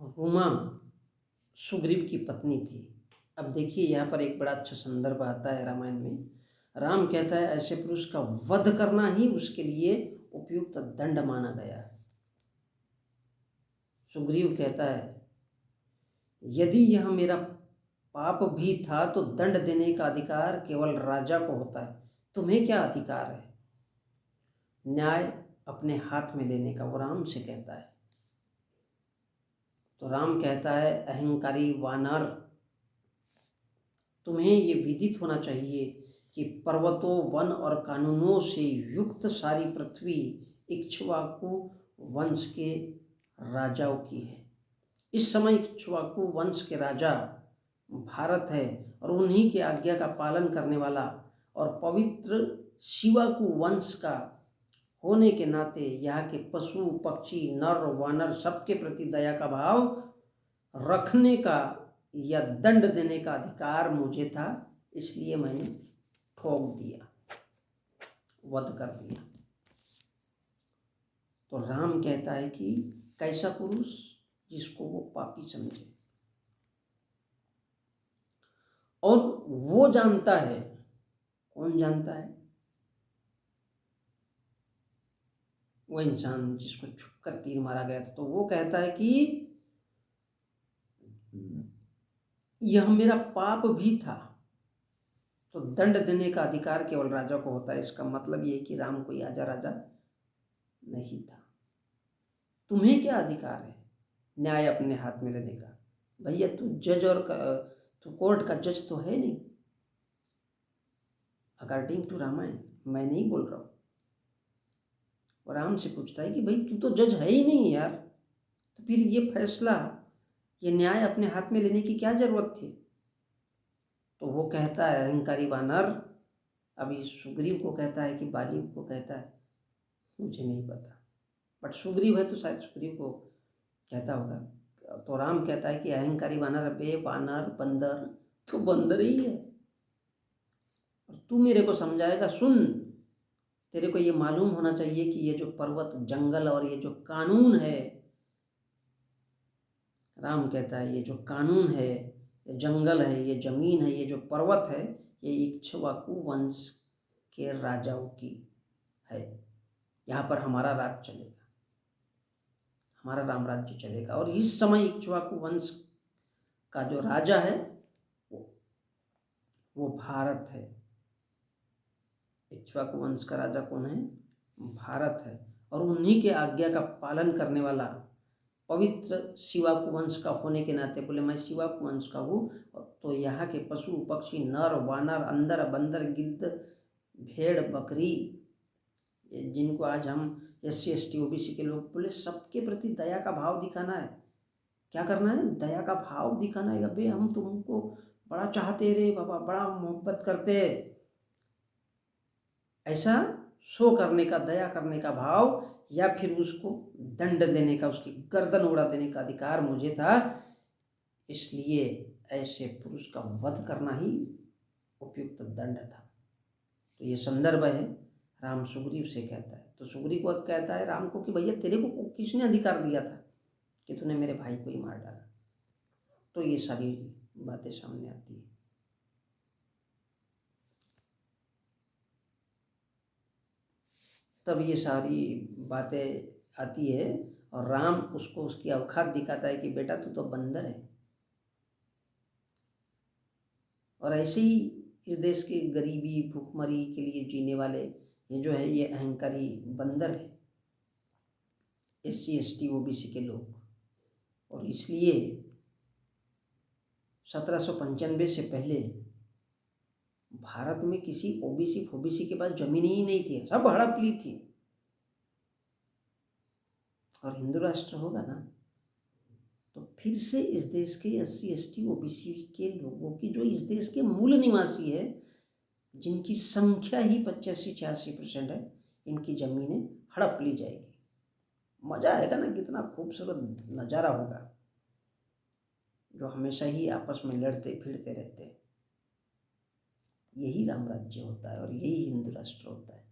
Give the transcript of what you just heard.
रूमा सुग्रीव की पत्नी थी। अब देखिए यहाँ पर एक बड़ा अच्छा संदर्भ आता है रामायण में। राम कहता है ऐसे पुरुष का वध करना ही उसके लिए उपयुक्त दंड माना गया है। सुग्रीव कहता है यदि यह मेरा पाप भी था तो दंड देने का अधिकार केवल राजा को होता है, तुम्हें क्या अधिकार है न्याय अपने हाथ में लेने का। वो राम से कहता है। तो राम कहता है अहंकारी वानर, तुम्हें ये विदित होना चाहिए कि पर्वतों वन और कानूनों से युक्त सारी पृथ्वी इक्ष्वाकु वंश के राजाओं की है। इस समय इक्ष्वाकु वंश के राजा भारत है और उन्हीं की आज्ञा का पालन करने वाला और पवित्र शिवाकु वंश का होने के नाते यहाँ के पशु पक्षी नर वानर सबके प्रति दया का भाव रखने का या दंड देने का अधिकार मुझे था, इसलिए मैंने ठोक दिया, वध कर दिया। तो राम कहता है कि कैसा पुरुष जिसको वो पापी समझे और वो जानता है। कौन जानता है? वो इंसान जिसको छुपकर तीर मारा गया था। तो वो कहता है कि यह मेरा पाप भी था, तो दंड देने का अधिकार केवल राजा को होता है। इसका मतलब ये कि राम कोई आजा राजा नहीं था। तुम्हें क्या अधिकार है न्याय अपने हाथ में लेने का? भैया तू जज और तू कोर्ट का जज तो है नहीं। अकॉर्डिंग टू रामायण, मैं नहीं बोल रहा हूँ। और राम से पूछता है कि भाई तू तो जज है ही नहीं यार, तो फिर ये फैसला, ये न्याय अपने हाथ में लेने की क्या जरूरत थी? तो वो कहता है अहंकारी वानर, अभी सुग्रीव को कहता है कि बाली को कहता है मुझे नहीं पता, बट सुग्रीव है तो शायद सुग्रीव को कहता होगा। तो राम कहता है कि अहंकारी वानर, अबे वानर बंदर, तो बंदर ही है और तू मेरे को समझाएगा। सुन, तेरे को ये मालूम होना चाहिए कि ये जो पर्वत जंगल और ये जो कानून है, राम कहता है ये जो कानून है, ये जंगल है, ये जमीन है, ये जो पर्वत है, ये इक्ष्वाकु वंश के राजाओं की है। यहाँ पर हमारा राज चलेगा, हमारा राम राज्य चलेगा। और इस समय इक्ष्वाकु वंश का जो राजा है वो भारत है। इक्ष्वाकु वंश का राजा कौन है? भारत है। और उन्हीं के आज्ञा का पालन करने वाला पवित्र शिवाकु वंश का होने के नाते, बोले मैं शिवाकु वंश का हूँ, तो यहाँ के पशु पक्षी नर वानर अंदर बंदर गिद्ध भेड़ बकरी, जिनको आज हम SC ST OBC के लोग बोले, सबके प्रति दया का भाव दिखाना है। क्या करना है? दया का भाव दिखाना है। अबे हम तुमको बड़ा चाहते रे बाबा, बड़ा मोहब्बत करते, ऐसा शो करने का, दया करने का भाव, या फिर उसको दंड देने का, उसकी गर्दन उड़ा देने का अधिकार मुझे था, इसलिए ऐसे पुरुष का वध करना ही उपयुक्त दंड था। तो ये संदर्भ है, राम सुग्रीव से कहता है। तो सुग्रीव को कहता है राम को कि भैया तेरे को किसने अधिकार दिया था कि तूने मेरे भाई को ही मार डाला? तो ये सारी बातें सामने आती है। तब ये सारी बातें आती है और राम उसको उसकी औकात दिखाता है कि बेटा तू तो बंदर है। और ऐसे ही इस देश के गरीबी भूखमरी के लिए जीने वाले ये जो है, ये अहंकारी बंदर है, SC ST OBC के लोग। और इसलिए 1795 से पहले भारत में किसी OBC FOBC के पास जमीन ही नहीं थी, सब हड़प ली थी। और हिंदू राष्ट्र होगा ना, तो फिर से इस देश के SC ST OBC के लोगों की, जो इस देश के मूल निवासी है, जिनकी संख्या ही 85-86% है, इनकी जमीनें हड़प ली जाएगी। मजा आएगा ना, कितना खूबसूरत नज़ारा होगा। जो हमेशा ही आपस में लड़ते फिरते रहते हैं, यही राम राज्य होता है और यही हिंदू राष्ट्र होता है।